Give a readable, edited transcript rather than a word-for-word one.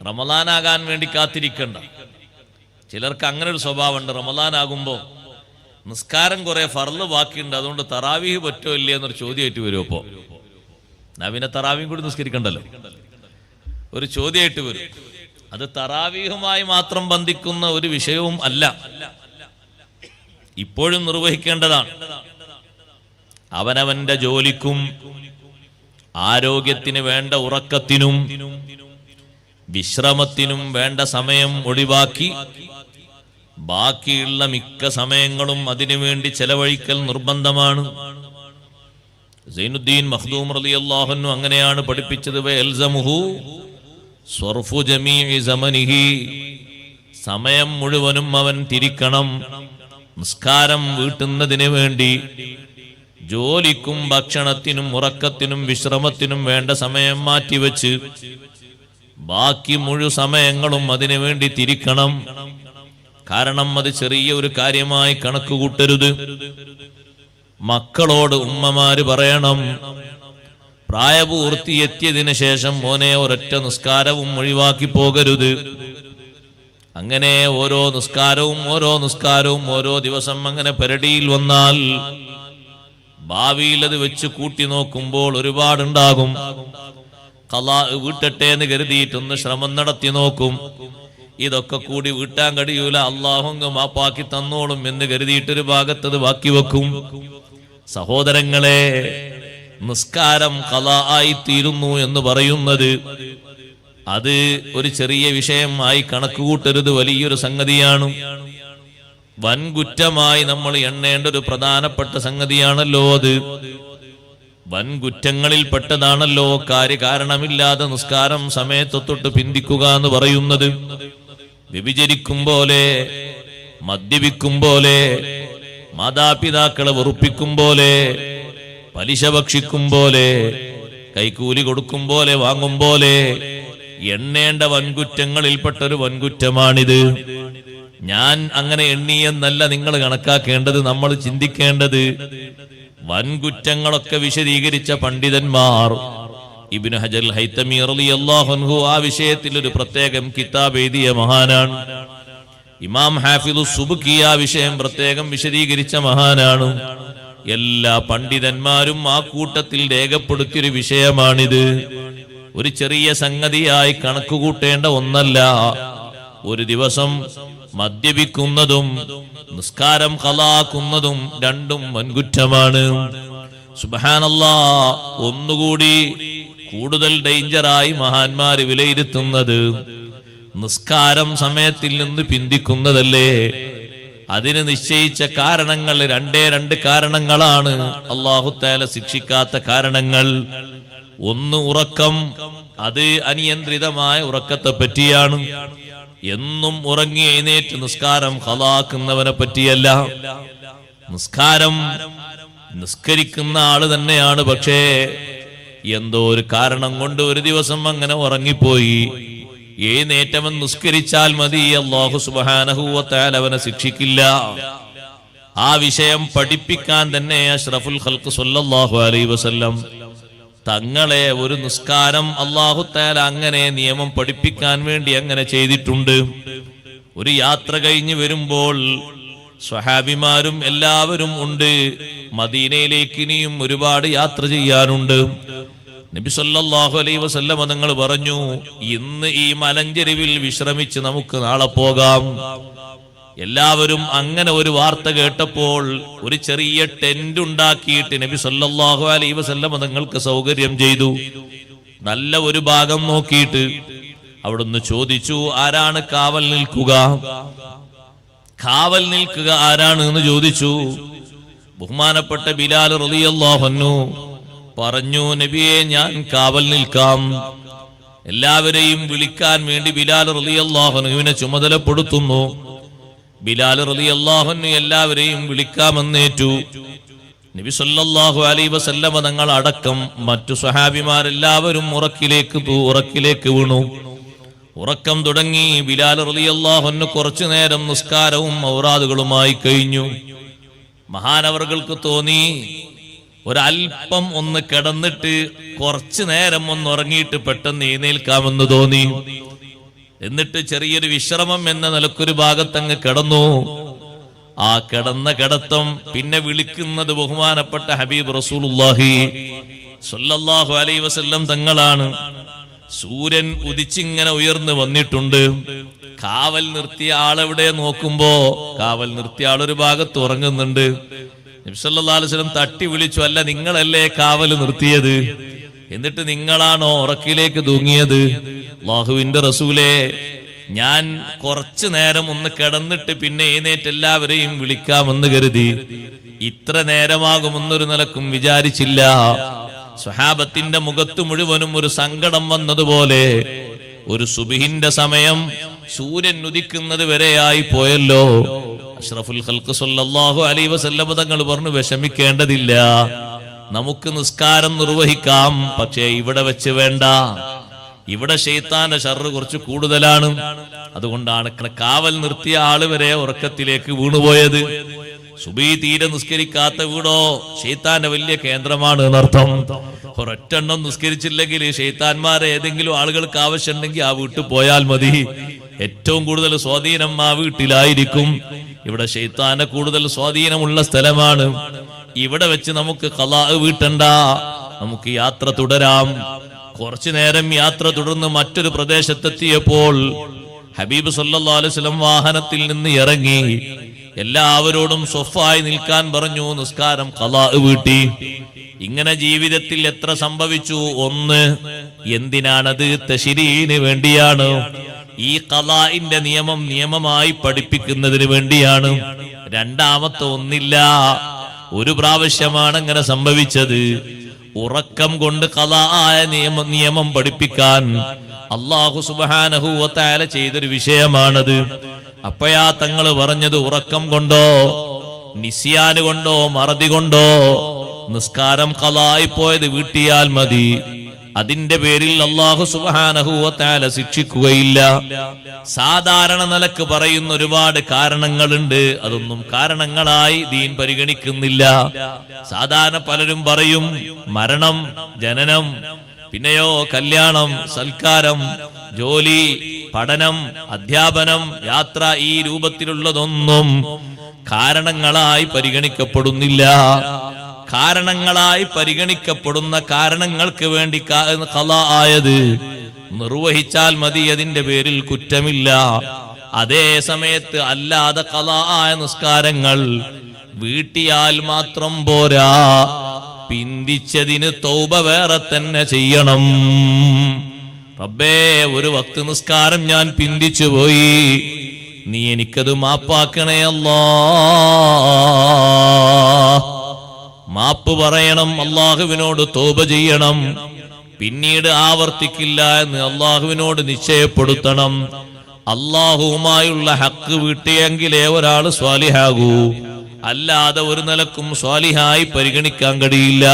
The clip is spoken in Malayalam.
റമദാനാകാൻ വേണ്ടി കാത്തിരിക്കണ്ട. ചിലർക്ക് അങ്ങനെ ഒരു സ്വഭാവമുണ്ട്. റമദാനാകുമ്പോൾ നിസ്കാരം കുറെ ഫർള് ബാക്കിയുണ്ട്, അതുകൊണ്ട് തറാവീഹ് പറ്റോ ഇല്ലേ എന്നൊരു ചോദ്യമായിട്ട് വരും. അപ്പോൾ നബിനെ തറാവീഹ് കൂടി നിസ്കരിക്കണ്ടല്ലോ, ഒരു ചോദ്യമായിട്ട് വരും. അത് തറാവീഹുമായി മാത്രം ബന്ധിക്കുന്ന ഒരു വിഷയവും അല്ല, ഇപ്പോഴും നിർവഹിക്കേണ്ടതാണ്. അവനവന്റെ ജോലിക്കും ആരോഗ്യത്തിന് വേണ്ട ഉറക്കത്തിനും വിശ്രമത്തിനും വേണ്ട സമയം ഒഴിവാക്കി ബാക്കിയുള്ള മിക്ക സമയങ്ങളും അതിനുവേണ്ടി ചെലവഴിക്കൽ നിർബന്ധമാണ്. സൈനുദ്ദീൻ മഖ്ദൂം റളിയല്ലാഹു അൻഹു അങ്ങനെയാണ് പഠിപ്പിച്ചത്. വയൽസമുഹു സർഫു ജമീഇ സമനിഹി, സമയം മുഴുവനും അവൻ തിരിക്കണം നിസ്കാരം വീട്ടുന്നതിന് വേണ്ടി. ജോലിക്കും ഭക്ഷണത്തിനും ഉറക്കത്തിനും വിശ്രമത്തിനും വേണ്ട സമയം മാറ്റിവെച്ച് ബാക്കി മുഴു സമയങ്ങളും അതിനു വേണ്ടി തിരിക്കണം. കാരണം അത് ചെറിയ ഒരു കാര്യമായി കണക്ക് കൂട്ടരുത്. മക്കളോട് ഉമ്മമാര് പറയണം, പ്രായപൂർത്തി എത്തിയതിനു ശേഷം മോനെ ഒരൊറ്റ നിസ്കാരവും ഒഴിവാക്കി പോകരുത്. അങ്ങനെ ഓരോ നിസ്കാരവും ഓരോ ദിവസം അങ്ങനെ പെരടിയിൽ വന്നാൽ ഭാവിയിൽ അത് വെച്ച് കൂട്ടി നോക്കുമ്പോൾ ഒരുപാടുണ്ടാകും. ഖളാ വീട്ടട്ടെ എന്ന് കരുതിയിട്ടൊന്ന് ശ്രമം നടത്തി നോക്കും. ഇതൊക്കെ കൂടി വീട്ടാൻ കഴിയൂല, അല്ലാഹു മാപ്പാക്കി തന്നോളും എന്ന് കരുതിയിട്ടൊരു ഭാഗത്തത് ബാക്കി വെക്കും. സഹോദരങ്ങളെ, നിസ്കാരം ഖളാ ആയി തീരുന്നു എന്ന് പറയുന്നത് അത് ഒരു ചെറിയ വിഷയമായി കണക്ക് കൂട്ടരുത്, വലിയൊരു സംഗതിയാണ്. വൻകുറ്റമായി നമ്മൾ എണ്ണേണ്ട ഒരു പ്രധാനപ്പെട്ട സംഗതിയാണല്ലോ അത്. വൻകുറ്റങ്ങളിൽ പെട്ടതാണല്ലോ കാര്യകാരണമില്ലാതെ നിസ്കാരം സമയത്തൊട്ട് പിന്തിക്കുക എന്ന് പറയുന്നത്. വ്യഭിചരിക്കും പോലെ, മദ്യപിക്കും പോലെ, മാതാപിതാക്കളെ വെറുപ്പിക്കും പോലെ, പലിശ ഭക്ഷിക്കും പോലെ, കൈക്കൂലി കൊടുക്കും പോലെ, വാങ്ങും പോലെ എണ്ണേണ്ട വൻകുറ്റങ്ങളിൽപ്പെട്ടൊരു വൻകുറ്റമാണിത്. ഞാൻ അങ്ങനെ എണ്ണിയെന്നല്ല നിങ്ങൾ കണക്കാക്കേണ്ടത്, നമ്മൾ ചിന്തിക്കേണ്ടത്. വൻകുറ്റങ്ങളൊക്കെ വിശദീകരിച്ച പണ്ഡിതന്മാർ ഇബ്നു ഹജർ ഹൈതമി റളിയല്ലാഹു അൻഹു ആ വിഷയത്തിൽ ഒരു പ്രത്യേകം കിതാബ് എഴുതിയ മഹാനാണ്. ഇമാം ഹാഫിദു സുബ്കി ആ വിഷയം പ്രത്യേകം വിശദീകരിച്ച മഹാനാണ്. എല്ലാ പണ്ഡിതന്മാരും ആ കൂട്ടത്തിൽ രേഖപ്പെടുത്തിയൊരു വിഷയമാണിത്. ഒരു ചെറിയ സംഗതിയായി കണക്കുകൂട്ടേണ്ട ഒന്നല്ല. ഒരു ദിവസം മദ്യപിക്കുന്നതും നിസ്കാരം ഖളാക്കുന്നതും രണ്ടും വൻകുറ്റമാണ്. സുബ്ഹാനല്ലാഹ്, ഒന്നുകൂടി കൂടുതൽ ഡേഞ്ചറായി മഹാന്മാര് വിലയിരുത്തുന്നത് നിസ്കാരം സമയത്തിൽ നിന്ന് പിന്തിക്കുന്നതല്ലേ. അതിന് നിശ്ചയിച്ച കാരണങ്ങൾ രണ്ട് കാരണങ്ങളാണ് അല്ലാഹു തആല ശിക്ഷിക്കാത്ത കാരണങ്ങൾ. ഒന്ന് ഉറക്കം, അത് അനിയന്ത്രിതമായ ഉറക്കത്തെ പറ്റിയാണ്. എന്നും ഉറങ്ങി എഴുന്നേറ്റ് നിസ്കാരം ഖളാക്കുന്നവനെ പറ്റിയല്ല. നിസ്കരിക്കുന്ന ആള് തന്നെയാണ്, പക്ഷേ എന്തോ ഒരു കാരണം കൊണ്ട് ഒരു ദിവസം അങ്ങനെ ഉറങ്ങിപ്പോയി. എഴുന്നേറ്റവൻ നിസ്കരിച്ചാൽ മതി, അല്ലാഹു സുബ്ഹാനഹു വ തആല അവനെ ശിക്ഷിക്കില്ല. ആ വിഷയം പഠിപ്പിക്കാൻ തന്നെ അഷ്റഫുൽ ഖൽഖ് സ്വല്ലല്ലാഹു അലൈഹി വസല്ലം തങ്ങളെ ഒരു നിസ്കാരം അല്ലാഹു തആല അങ്ങനെ നിയമം പഠിപ്പിക്കാൻ വേണ്ടി അങ്ങനെ ചെയ്തിട്ടുണ്ട്. ഒരു യാത്ര കഴിഞ്ഞ് വരുമ്പോൾ സ്വഹാബിമാരും എല്ലാവരും ഉണ്ട്. മദീനയിലേക്ക് ഇനിയും ഒരുപാട് യാത്ര ചെയ്യാനുണ്ട്. നബി സല്ലല്ലാഹു അലൈഹി വസല്ലം തങ്ങൾ പറഞ്ഞു, ഇന്ന് ഈ മലഞ്ചെരിവിൽ വിശ്രമിച്ച് നമുക്ക് നാളെ പോകാം. എല്ലാവരും അങ്ങനെ ഒരു വാർത്ത കേട്ടപ്പോൾ ഒരു ചെറിയ ടെന്റ് ഉണ്ടാക്കിയിട്ട് നബി സല്ലല്ലാഹു അലൈഹി വസല്ലം തങ്ങൾക്ക് സൗകര്യം ചെയ്തു. നല്ല ഒരു ഭാഗം നോക്കിയിട്ട് അവിടുന്ന് ചോദിച്ചു, ആരാണ് കാവൽ നിൽക്കുക? കാവൽ നിൽക്കുക ആരാണ് എന്ന് ചോദിച്ചു. ബഹുമാനപ്പെട്ട ബിലാൽ റളിയല്ലാഹു അൻഹു പറഞ്ഞു, നബിയെ ഞാൻ കാവൽ നിൽക്കാം. എല്ലാവരെയും വിളിക്കാൻ വേണ്ടി ബിലാൽ റളിയല്ലാഹു അൻഹുവിനെ ചുമതലപ്പെടുത്തുന്നു. ബിലാൽ റളിയല്ലാഹു അൻഹു എല്ലാവരെയും വിളിക്കാമെന്നേറ്റു. നബി സല്ലല്ലാഹു അലൈഹി വസല്ലം തങ്ങൾ അടക്കം മറ്റു സ്വഹാബിമാരെല്ലാവരും ഉറക്കിലേക്ക് വീണു. ഉറക്കം തുടങ്ങി. ബിലാൽ റളിയല്ലാഹു അൻഹു കുറച്ചു നേരം നിസ്കാരവും ഔറാദുകളുമായി കഴിഞ്ഞു. മഹാനവർകൾക്ക് തോന്നി ഒരൽപ്പം ഒന്ന് കിടന്നിട്ട് കുറച്ചു നേരം ഒന്ന് ഉറങ്ങിയിട്ട് പെട്ടെന്ന് എഴുന്നേൽക്കാമെന്ന് തോന്നി. എന്നിട്ട് ചെറിയൊരു വിശ്രമം എന്ന നിലക്കൊരു ഭാഗത്തങ്ങ് കിടന്നു. ആ കിടന്ന കിടത്തം പിന്നെ വിളിക്കുന്നത് ബഹുമാനപ്പെട്ട ഹബീബ് റസൂലുള്ളാഹി സ്വല്ലല്ലാഹു അലൈഹി വസല്ലം തങ്ങളാണ്. സൂര്യൻ ഉദിച്ചിങ്ങനെ ഉയർന്നു വന്നിട്ടുണ്ട്. കാവൽ നിർത്തിയ ആളെവിടെ നോക്കുമ്പോ കാവൽ നിർത്തിയ ആളൊരു ഭാഗത്ത് ഉറങ്ങുന്നുണ്ട്. നബി സല്ലല്ലാഹു അലൈഹി വസല്ലം തട്ടി വിളിച്ചു, അല്ല നിങ്ങളല്ലേ കാവൽ നിർത്തിയത്? എന്നിട്ട് നിങ്ങളാണോ ഉറക്കിലേക്ക് തൂങ്ങിയത്? അല്ലാഹുവിന്റെ റസൂലേ, ഞാൻ കുറച്ചു നേരം ഒന്ന് കിടന്നിട്ട് പിന്നെ എഴുന്നേറ്റ് എല്ലാവരെയും വിളിക്കാമെന്ന് കരുതി. ഇത്ര നേരമാകുമെന്നൊരു നിലക്കും വിചാരിച്ചില്ല. സ്വഹാബത്തിന്റെ മുഖത്ത് മുഴുവനും ഒരു സങ്കടം വന്നതുപോലെ ഒരു സുബ്ഹിന്റെ സമയം സൂര്യൻ ഉദിക്കുന്നത് വരെയായി പോയല്ലോ. അഷ്റഫുൽ ഖൽഖ് സല്ലല്ലാഹു അലൈഹി വസല്ലം തങ്ങൾ പറഞ്ഞു, വിഷമിക്കേണ്ടതില്ല, നമുക്ക് നിസ്കാരം നിർവഹിക്കാം. പക്ഷേ ഇവിടെ വെച്ച് വേണ്ട, ഇവിടെ ശൈത്താന്റെ ശർറ് കുറച്ച് കൂടുതലാണ്. അതുകൊണ്ടാണ് കാവൽ നിർത്തിയ ആള് വരെ ഉറക്കത്തിലേക്ക് വീണുപോയത്. സുബഹി തീരെ നിസ്കരിക്കാത്ത വീടോ ശൈത്താന്റെ വലിയ കേന്ദ്രമാണ് എന്നർത്ഥം. ഒരൊറ്റെണ്ണം നിസ്കരിച്ചില്ലെങ്കിൽ ശൈത്താന്മാരെ ഏതെങ്കിലും ആളുകൾക്ക് ആവശ്യമുണ്ടെങ്കിൽ ആ വീട്ടിൽ പോയാൽ മതി. ഏറ്റവും കൂടുതൽ സ്വാധീനം ആ വീട്ടിലായിരിക്കും. ഇവിടെ ശൈത്താന്റെ കൂടുതൽ സ്വാധീനമുള്ള സ്ഥലമാണ്. ഇവിടെ വെച്ച് നമുക്ക് ഖളാ വീട്ടണ്ട, നമുക്ക് യാത്ര തുടരാം. കുറച്ചു നേരം യാത്ര തുടർന്ന് മറ്റൊരു പ്രദേശത്തെത്തിയപ്പോൾ ഹബീബ് സല്ലല്ലാഹു അലൈഹി വസല്ലം വാഹനത്തിൽ നിന്ന് ഇറങ്ങി എല്ലാവരോടും സ്വഫായി നിൽക്കാൻ പറഞ്ഞു. നിസ്കാരം ഖളാ വീട്ടി. ഇങ്ങനെ ജീവിതത്തിൽ എത്ര സംഭവിച്ചു? ഒന്ന്, എന്തിനാണത്? തശ്രീഇന് വേണ്ടിയാണ്. ഈ ഖളാഇന്റെ നിയമമായി പഠിപ്പിക്കുന്നതിന് വേണ്ടിയാണ്. രണ്ടാമത്തെ ഒന്നില്ല, ഒരു പ്രാവശ്യമാണ് അങ്ങനെ സംഭവിച്ചത്. ഉറക്കം കൊണ്ട് ഖളാഅയ നിയമം പഠിപ്പിക്കാൻ അല്ലാഹു സുബ്ഹാനഹു വ തആല ചെയ്തൊരു വിഷയമാണത്. അപ്പോഴാ തങ്ങൾ പറഞ്ഞത്, ഉറക്കം കൊണ്ടോ നിസ്യാന് കൊണ്ടോ മറതി കൊണ്ടോ നിസ്കാരം ഖളായി പോയത് വീട്ടിയാൽ മതി. അതിന്റെ പേരിൽ അല്ലാഹു സുബ്ഹാനഹു വ തആല ശിക്ഷിക്കുകയില്ല. സാധാരണ നിലക്ക് പറയുന്ന ഒരുപാട് കാരണങ്ങളുണ്ട്. അതൊന്നും കാരണങ്ങളായി ദീൻ പരിഗണിക്കുന്നില്ല. സാധാരണ പലരും പറയും മരണം, ജനനം, പിന്നെയോ കല്യാണം, സൽക്കാരം, ജോലി, പഠനം, അധ്യാപനം, യാത്ര, ഈ രൂപത്തിലുള്ളതൊന്നും കാരണങ്ങളായി പരിഗണിക്കപ്പെടുന്നില്ല. കാരണങ്ങളായി പരിഗണിക്കപ്പെടുന്ന കാരണങ്ങൾക്ക് വേണ്ടി ഖളാ ആയത് നിർവഹിച്ചാൽ മതി, അതിന്റെ പേരിൽ കുറ്റമില്ല. അതേ സമയത്ത് അല്ലാതെ ഖളാ ആയ നിസ്കാരങ്ങൾ വീട്ടിയാൽ മാത്രം പോരാ, പിന്തിച്ചതിന് തൗബ വേറെ തന്നെ ചെയ്യണം. റബ്ബേ, ഒരു വക്ത് നിസ്കാരം ഞാൻ പിന്തിച്ചു പോയി, നീ എനിക്കത് മാപ്പാക്കണേ അല്ലാ. മാപ്പ് പറയണം, അള്ളാഹുവിനോട് തൗബ ചെയ്യണം, പിന്നീട് ആവർത്തിക്കില്ല എന്ന് അള്ളാഹുവിനോട് നിശ്ചയപ്പെടുത്തണം. അള്ളാഹുവുമായുള്ള ഹക്ക് വീട്ടിയെങ്കിലേ ഒരാൾ സ്വാലിഹാകൂ, അല്ലാതെ ഒരു നിലക്കും സ്വാലിഹായി പരിഗണിക്കാൻ കഴിയില്ല.